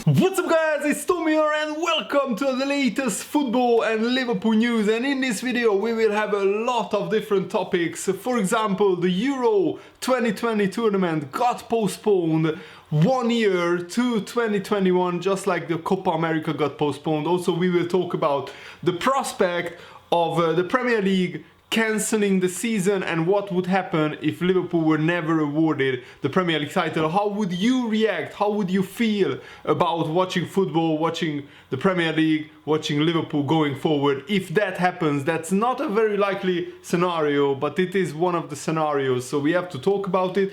What's up guys, it's Tommy here and welcome to the latest football and Liverpool news. And in this video we will have a lot of different topics. For example, the Euro 2020 tournament got postponed 1 year to 2021, just like the Copa America got postponed. Also we will talk about the prospect of the Premier League cancelling the season and what would happen if Liverpool were never awarded the Premier League title. How would you react? How would you feel about watching football, watching the Premier League, watching Liverpool going forward? If that happens, that's not a very likely scenario, but it is one of the scenarios, so we have to talk about it.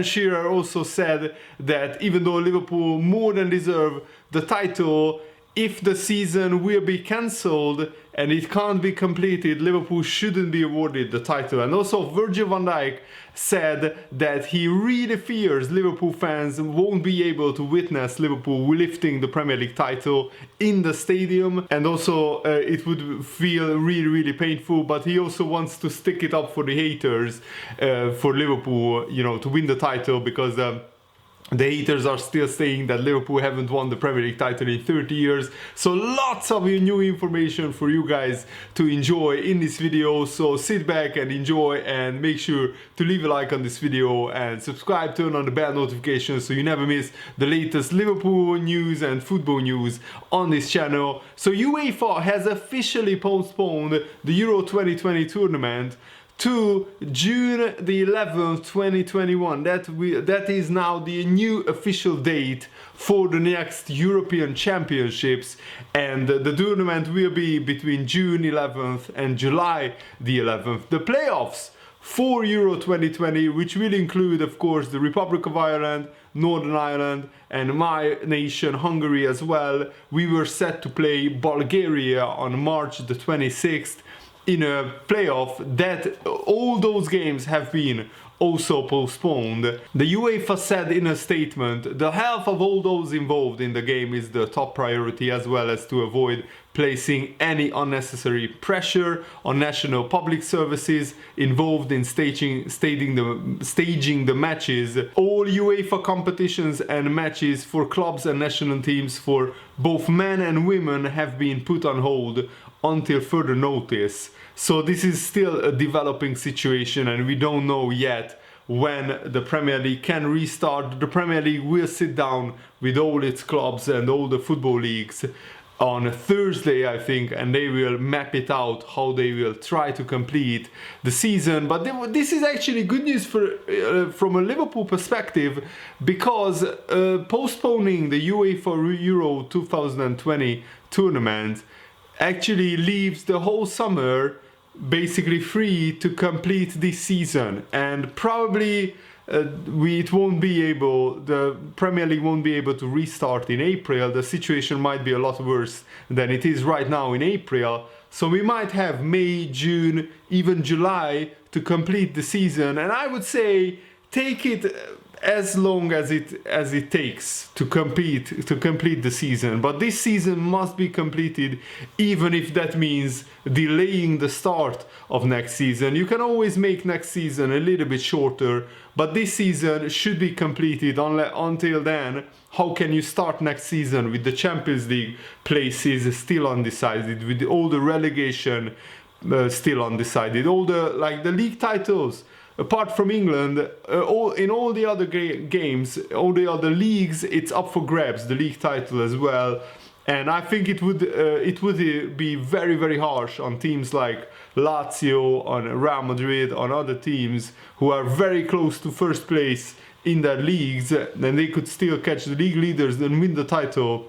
Shearer also said that even though Liverpool more than deserve the title, if the season will be cancelled and it can't be completed, Liverpool shouldn't be awarded the title. And also Virgil van Dijk said that he really fears Liverpool fans won't be able to witness Liverpool lifting the Premier League title in the stadium, and also it would feel really painful. But he also wants to stick it up for the haters, for Liverpool, you know, to win the title, because the haters are still saying that Liverpool haven't won the Premier League title in 30 years. So lots of new information for you guys to enjoy in this video. So sit back and enjoy, and make sure to leave a like on this video and subscribe, turn on the bell notifications so you never miss the latest Liverpool news and football news on this channel. So UEFA has officially postponed the Euro 2020 tournament to June the 11th, 2021. That is now the new official date for the next European Championships, and the tournament will be between June 11th and July the 11th. The playoffs for Euro 2020, which will include, of course, the Republic of Ireland, Northern Ireland, and my nation, Hungary, as well. We were set to play Bulgaria on March the 26th. In a playoff, that all those games have been also postponed. The UEFA said in a statement, the health of all those involved in the game is the top priority, as well as to avoid placing any unnecessary pressure on national public services involved in staging the matches. All UEFA competitions and matches for clubs and national teams for both men and women have been put on hold until further notice. So this is still a developing situation, and we don't know yet when the Premier League can restart. The Premier League will sit down with all its clubs and all the football leagues on Thursday, I think, and they will map it out how they will try to complete the season. But this is actually good news from a Liverpool perspective, because postponing the UEFA Euro 2020 tournament actually leaves the whole summer basically free to complete this season, and probably the Premier League won't be able to restart in April. The situation might be a lot worse than it is right now in April, so we might have May, June, even July to complete the season. And I would say take it as long as it takes to complete the season. But this season must be completed, even if that means delaying the start of next season. You can always make next season a little bit shorter, but this season should be completed. Until then, how can you start next season with the Champions League places still undecided, with all the relegation still undecided, all the league titles? Apart from England, in all the other games, all the other leagues, it's up for grabs, the league title as well. And I think it would be very harsh on teams like Lazio, on Real Madrid, on other teams who are very close to first place in their leagues. Then they could still catch the league leaders and win the title.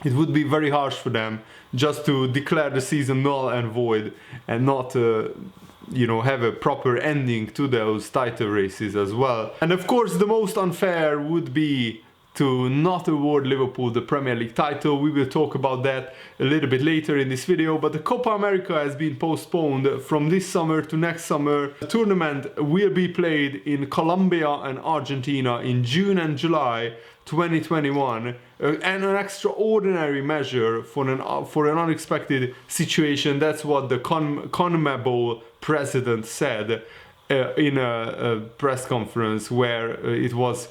It would be very harsh for them just to declare the season null and void, and not have a proper ending to those title races as well. And of course the most unfair would be to not award Liverpool the Premier League title. We will talk about that a little bit later in this video. But the Copa America has been postponed from this summer to next summer. The tournament will be played in Colombia and Argentina in June and July 2021, and an extraordinary measure for an unexpected situation. That's what the CONMEBOL president said. in a press conference where it was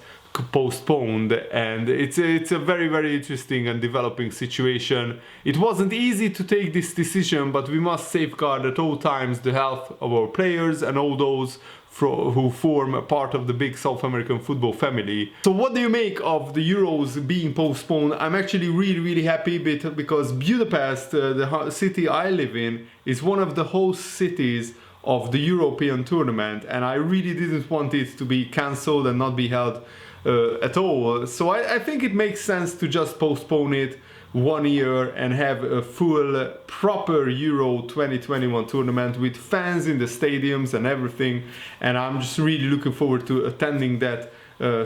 postponed, and it's a very, very interesting and developing situation. It wasn't easy to take this decision, but we must safeguard at all times the health of our players and all those who form a part of the big South American football family. So what do you make of the Euros being postponed? I'm actually really happy because Budapest, the city I live in, is one of the host cities of the European tournament, and I really didn't want it to be cancelled and not be held at all. So I think it makes sense to just postpone it 1 year and have a full proper Euro 2021 tournament with fans in the stadiums and everything, and I'm just really looking forward to attending that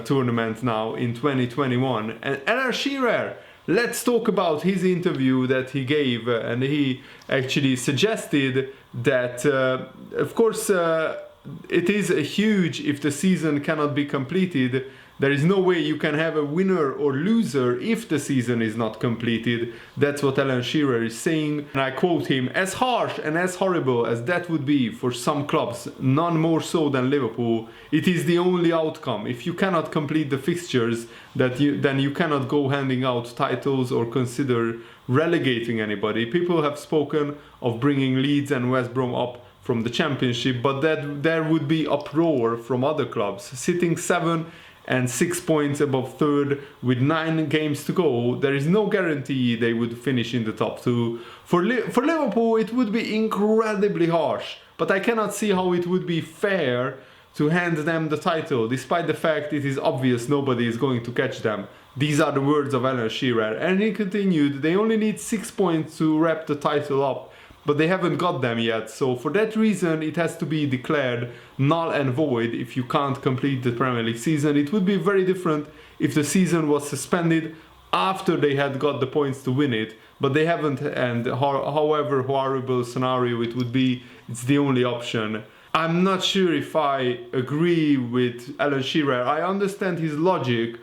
tournament now in 2021. And Shearer, let's talk about his interview that he gave, and he actually suggested that of course it is a huge if the season cannot be completed. There is no way you can have a winner or loser if the season is not completed. That's what Alan Shearer is saying. And I quote him, "As harsh and as horrible as that would be for some clubs, none more so than Liverpool, it is the only outcome. If you cannot complete the fixtures, then you cannot go handing out titles or consider relegating anybody. People have spoken of bringing Leeds and West Brom up from the Championship, but that there would be uproar from other clubs. Sitting 7 and 6 points above third with 9 games to go, there is no guarantee they would finish in the top 2. For Liverpool, it would be incredibly harsh, but I cannot see how it would be fair to hand them the title, despite the fact it is obvious nobody is going to catch them." These are the words of Alan Shearer. And he continued, "They only need 6 points to wrap the title up, but they haven't got them yet. So for that reason, it has to be declared null and void if you can't complete the Premier League season. It would be very different if the season was suspended after they had got the points to win it, but they haven't, and however horrible scenario it would be, it's the only option." I'm not sure if I agree with Alan Shearer. I understand his logic,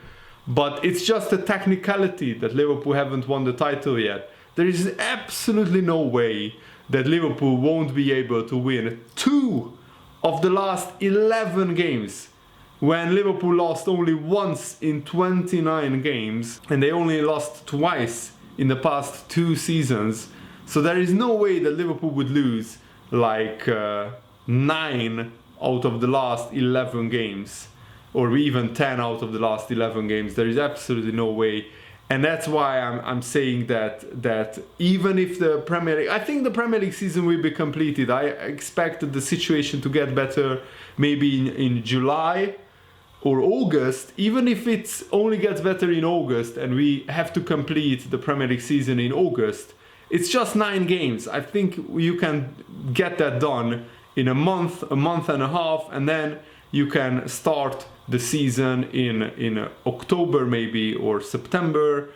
but it's just a technicality that Liverpool haven't won the title yet. There is absolutely no way that Liverpool won't be able to win 2 of the last 11 games, when Liverpool lost only once in 29 games, and they only lost twice in the past 2 seasons. So there is no way that Liverpool would lose like 9 out of the last 11 games, or even 10 out of the last 11 games. There is absolutely no way. And that's why I'm saying that even if the Premier League, I think the Premier League season will be completed. I expect the situation to get better maybe in July or August. Even if it only gets better in August and we have to complete the Premier League season in August, it's just 9 games. I think you can get that done in a month and a half, and then you can start the season in October maybe or September,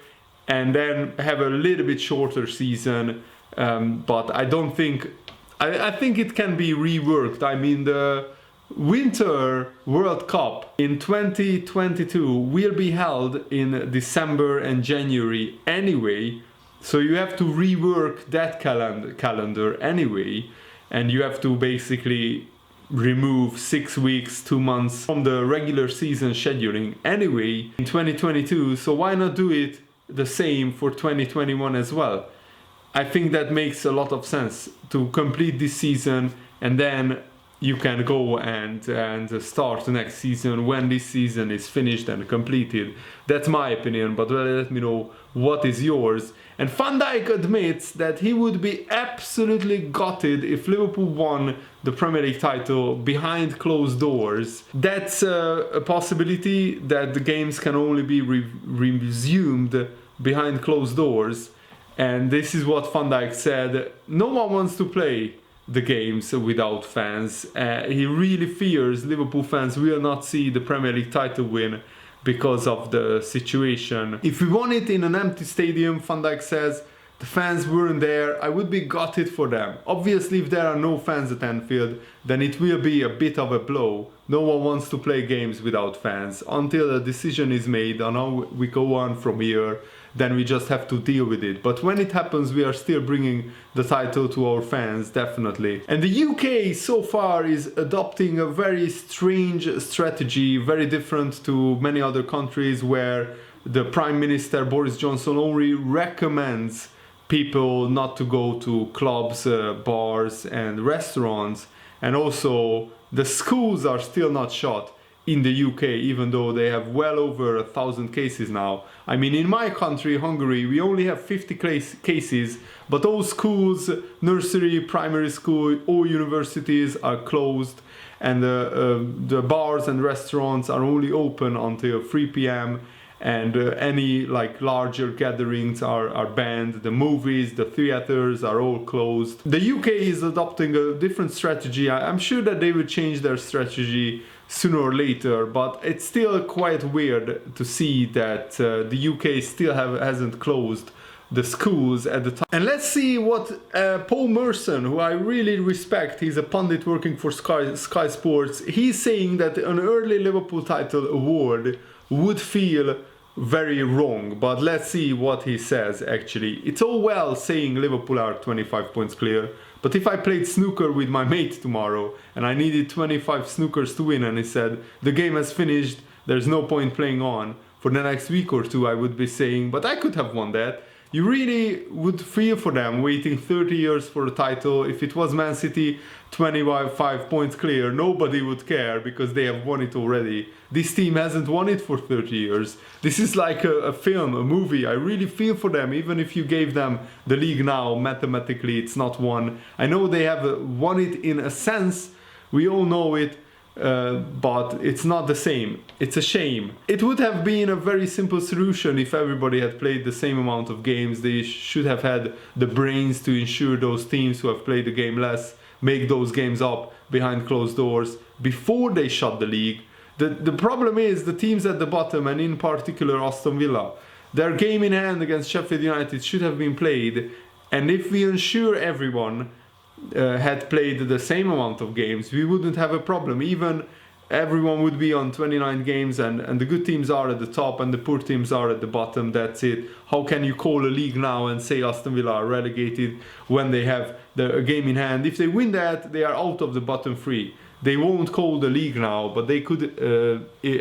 and then have a little bit shorter season. But I don't think, I think it can be reworked. I mean, the Winter World Cup in 2022 will be held in December and January anyway, so you have to rework that calendar anyway, and you have to basically remove 6 weeks, 2 months from the regular season scheduling anyway in 2022. So why not do it the same for 2021 as well? I think that makes a lot of sense to complete this season, and then you can go and start the next season when this season is finished and completed. That's my opinion, but let me know what is yours. And Van Dijk admits that he would be absolutely gutted if Liverpool won the Premier League title behind closed doors. That's a possibility, that the games can only be resumed behind closed doors. And this is what Van Dijk said: "No one wants to play the games without fans." He really fears Liverpool fans will not see the Premier League title win because of the situation. "If we won it in an empty stadium," Van Dijk says, "the fans weren't there, I would be gutted for them. Obviously, if there are no fans at Anfield, then it will be a bit of a blow. No one wants to play games without fans. Until a decision is made on how we go on from here, then we just have to deal with it. But when it happens, we are still bringing the title to our fans, definitely. And the UK so far is adopting a very strange strategy, very different to many other countries, where the Prime Minister Boris Johnson only recommends people not to go to clubs, bars and restaurants. And also the schools are still not shut in the UK, even though they have well over 1,000 cases now. I mean, in my country, Hungary, we only have 50 cases, but all schools, nursery, primary school, all universities are closed, and the bars and restaurants are only open until 3 p.m. and any like larger gatherings are banned. The movies, the theaters are all closed. The UK is adopting a different strategy. I'm sure that they will change their strategy sooner or later, but it's still quite weird to see that the UK still hasn't closed the schools at the time. And let's see what Paul Merson, who I really respect, he's a pundit working for Sky Sports, he's saying that an early Liverpool title award would feel very wrong. But let's see what he says actually. It's all well saying Liverpool are 25 points clear, but if I played snooker with my mate tomorrow and I needed 25 snookers to win and he said the game has finished, there's no point playing on for the next week or two, I would be saying, but I could have won that. You really would feel for them waiting 30 years for a title. If it was Man City 25 points clear, nobody would care because they have won it already. This team hasn't won it for 30 years. This is like a film, a movie. I really feel for them. Even if you gave them the league now, mathematically it's not won. I know they have won it in a sense, we all know it, but it's not the same. It's a shame. It would have been a very simple solution if everybody had played the same amount of games. They should have had the brains to ensure those teams who have played the game less make those games up behind closed doors before they shut the league. The problem is the teams at the bottom, and in particular Aston Villa, their game in hand against Sheffield United should have been played, and if we ensure everyone had played the same amount of games, we wouldn't have a problem. Even everyone would be on 29 games, and the good teams are at the top and the poor teams are at the bottom. That's it. How can you call a league now and say Aston Villa are relegated when they have a game in hand? If they win that, they are out of the bottom three. They won't call the league now, but they could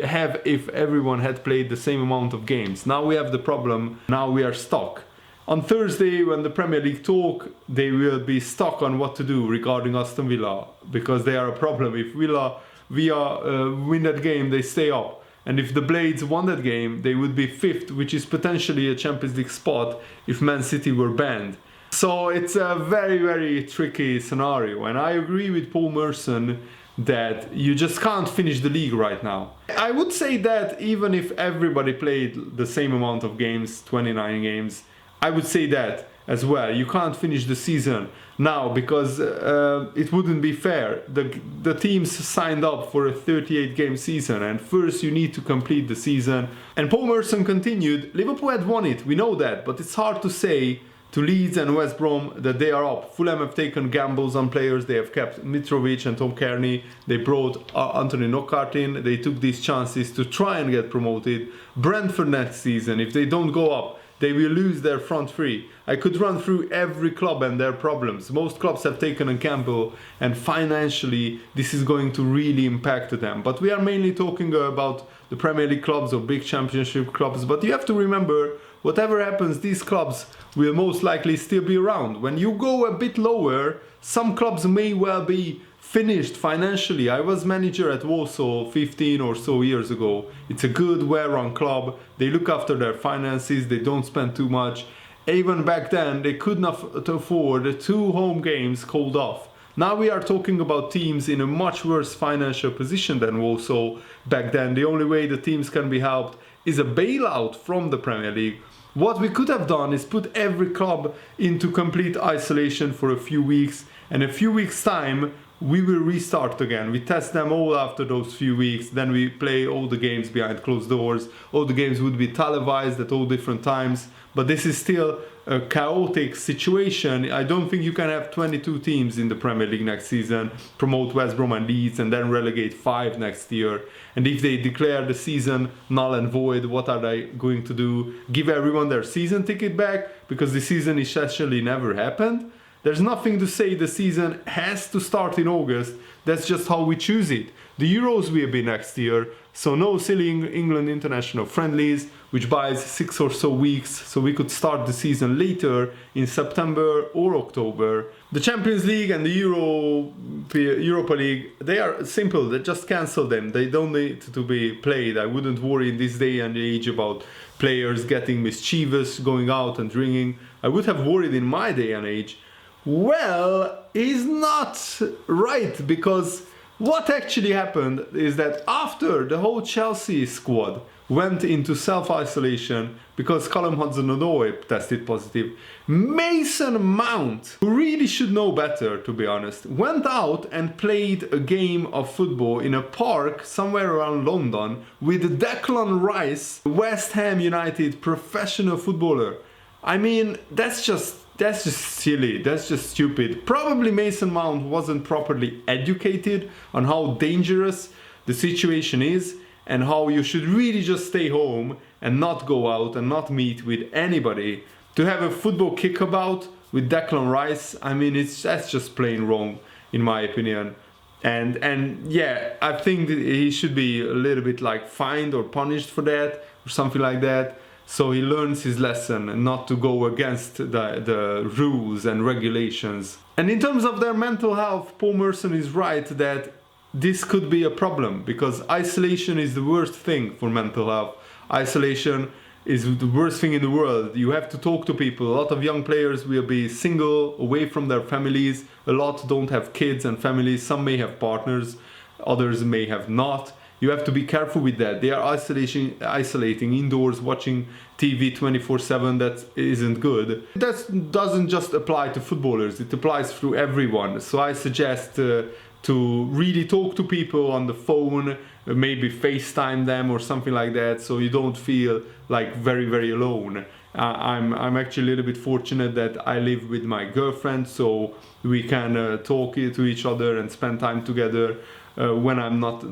have if everyone had played the same amount of games. Now we have the problem. Now we are stuck. On Thursday, when the Premier League talk, they will be stuck on what to do regarding Aston Villa, because they are a problem. If Villa win that game, they stay up. And if the Blades won that game, they would be fifth, which is potentially a Champions League spot if Man City were banned. So it's a very, very tricky scenario. And I agree with Paul Merson that you just can't finish the league right now. I would say that even if everybody played the same amount of games, 29 games, I would say that as well. You can't finish the season now because it wouldn't be fair. The teams signed up for a 38 game season, and first you need to complete the season. And Paul Merson continued, Liverpool had won it, we know that, but it's hard to say to Leeds and West Brom that they are up. Fulham have taken gambles on players. They have kept Mitrovic and Tom Kearney. They brought Anthony Knockaert in. They took these chances to try and get promoted. Brentford next season, if they don't go up, they will lose their front three. I could run through every club and their problems. Most clubs have taken a gamble, and financially this is going to really impact them. But we are mainly talking about the Premier League clubs or big championship clubs. But you have to remember, whatever happens, these clubs will most likely still be around. When you go a bit lower, some clubs may well be finished financially. I was manager at Walsall 15 or so years ago. It's a good, well-run club. They look after their finances. They don't spend too much. Even back then, they could not afford 2 home games called off. Now we are talking about teams in a much worse financial position than Walsall back then. The only way the teams can be helped is a bailout from the Premier League. What we could have done is put every club into complete isolation for a few weeks, and a few weeks time we will restart again. We test them all after those few weeks, then we play all the games behind closed doors. All the games would be televised at all different times, but this is still a chaotic situation. I don't think you can have 22 teams in the Premier League next season, promote West Brom and Leeds, and then relegate 5 next year. And if they declare the season null and void, what are they going to do? Give everyone their season ticket back? Because the season essentially never happened. There's nothing to say the season has to start in August. That's just how we choose it. The Euros will be next year, so no silly England international friendlies, which buys 6 or so weeks, so we could start the season later in September or October. The Champions League and the Europa League, they are simple. They just cancel them. They don't need to be played. I wouldn't worry in this day and age about players getting mischievous, going out and drinking. I would have worried in my day and age. Well, he's not right, because what actually happened is that after the whole Chelsea squad went into self-isolation because Callum Hudson-Odoi tested positive, Mason Mount, who really should know better to be honest, went out and played a game of football in a park somewhere around London with Declan Rice, West Ham United professional footballer. I mean, that's just silly, that's just stupid. Probably Mason Mount wasn't properly educated on how dangerous the situation is and how you should really just stay home and not go out and not meet with anybody. To have a football kickabout with Declan Rice, I mean, that's just plain wrong in my opinion. And yeah, I think that he should be a little bit like fined or punished for that or something like that. So he learns his lesson and not to go against the rules and regulations. And in terms of their mental health, Paul Merson is right that this could be a problem, because isolation is the worst thing for mental health. Isolation is the worst thing in the world. You have to talk to people. A lot of young players will be single, away from their families. A lot don't have kids and families. Some may have partners, others may have not. You have to be careful with that. They are isolating indoors, watching TV 24/7. That isn't good. That doesn't just apply to footballers, it applies to everyone. So I suggest to really talk to people on the phone, maybe FaceTime them or something like that, so you don't feel like very, very alone. I'm actually a little bit fortunate that I live with my girlfriend, so we can talk to each other and spend time together. When I'm not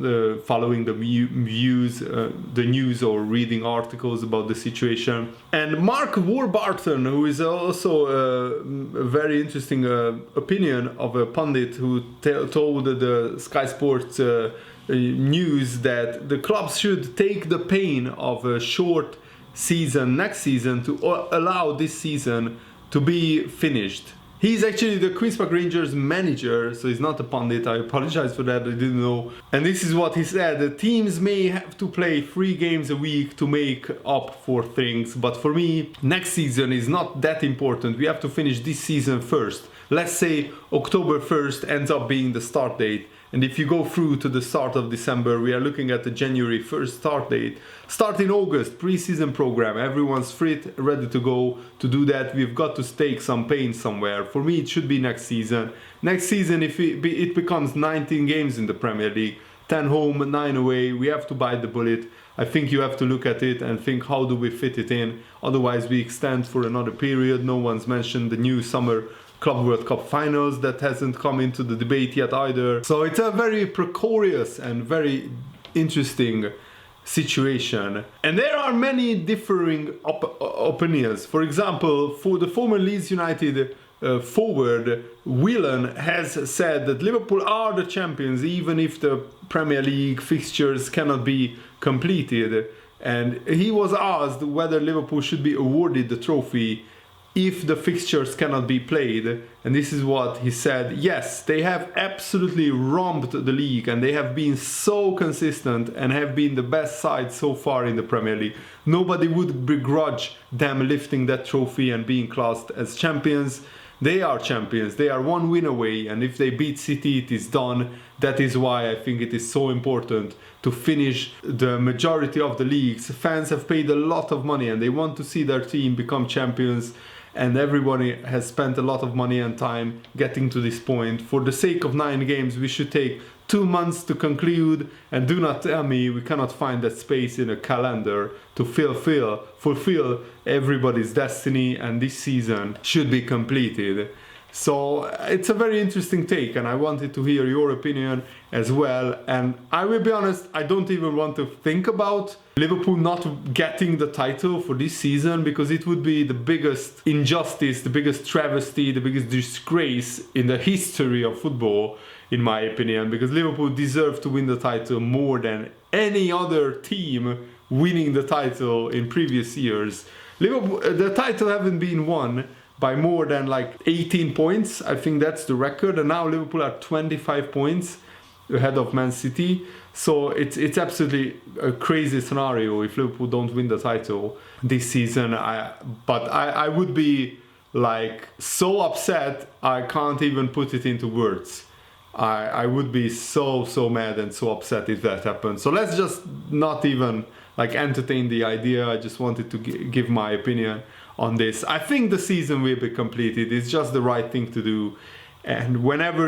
following the news or reading articles about the situation. And Mark Warburton, who is also a very interesting opinion of a pundit who told the Sky Sports news that the clubs should take the pain of a short season next season to allow this season to be finished. He's actually the Queen's Park Rangers manager, so he's not a pundit. I apologize for that, I didn't know. And this is what he said: the teams may have to play 3 games a week to make up for things, but for me, next season is not that important. We have to finish this season first. Let's say October 1st ends up being the start date. And if you go through to the start of December, we are looking at the January 1st start date. Start in August, pre-season program. Everyone's fit, ready to go. To do that, we've got to stake some pain somewhere. For me, it should be next season. Next season, if it becomes 19 games in the Premier League, 10 home, 9 away, we have to bite the bullet. I think you have to look at it and think, how do we fit it in? Otherwise, we extend for another period. No one's mentioned the new summer Club World Cup finals that hasn't come into the debate yet either. So it's a very precarious and very interesting situation. And there are many differing opinions. For example, for the former Leeds United forward, Whelan has said that Liverpool are the champions even if the Premier League fixtures cannot be completed. And he was asked whether Liverpool should be awarded the trophy if the fixtures cannot be played, and this is what he said: yes, they have absolutely romped the league and they have been so consistent and have been the best side so far in the Premier League. Nobody would begrudge them lifting that trophy and being classed as champions. They are champions, they are 1 win away, and if they beat City, it is done. That is why I think it is so important to finish the majority of the leagues. Fans have paid a lot of money and they want to see their team become champions. and everybody has spent a lot of money and time getting to this point. For the sake of 9 games, we should take 2 months to conclude, and do not tell me we cannot find that space in a calendar to fulfill everybody's destiny, and this season should be completed. So it's a very interesting take, and I wanted to hear your opinion as well. And I will be honest, I don't even want to think about Liverpool not getting the title for this season, because it would be the biggest injustice, the biggest travesty, the biggest disgrace in the history of football, in my opinion, because Liverpool deserve to win the title more than any other team winning the title in previous years. Liverpool, the title haven't been won by more than like 18 points. I think that's the record, and now Liverpool are 25 points ahead of Man City. So it's absolutely a crazy scenario if Liverpool don't win the title this season. But I would be like so upset, I can't even put it into words. I would be so mad and so upset if that happened. So let's just not even like entertain the idea. I just wanted to give my opinion on this. I think the season will be completed. It's just the right thing to do, and whenever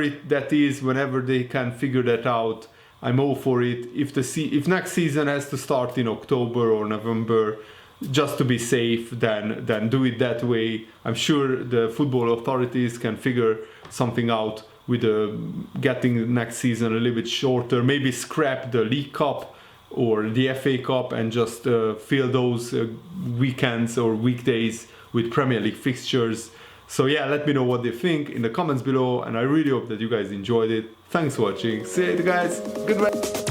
whenever they can figure that out, I'm all for it. If next season has to start in October or November, just to be safe, then do it that way. I'm sure the football authorities can figure something out with getting next season a little bit shorter. Maybe scrap the League Cup or the FA Cup and just fill those weekends or weekdays with Premier League fixtures. So yeah, let me know what you think in the comments below, and I really hope that you guys enjoyed it. Thanks for watching. See you guys. Goodbye.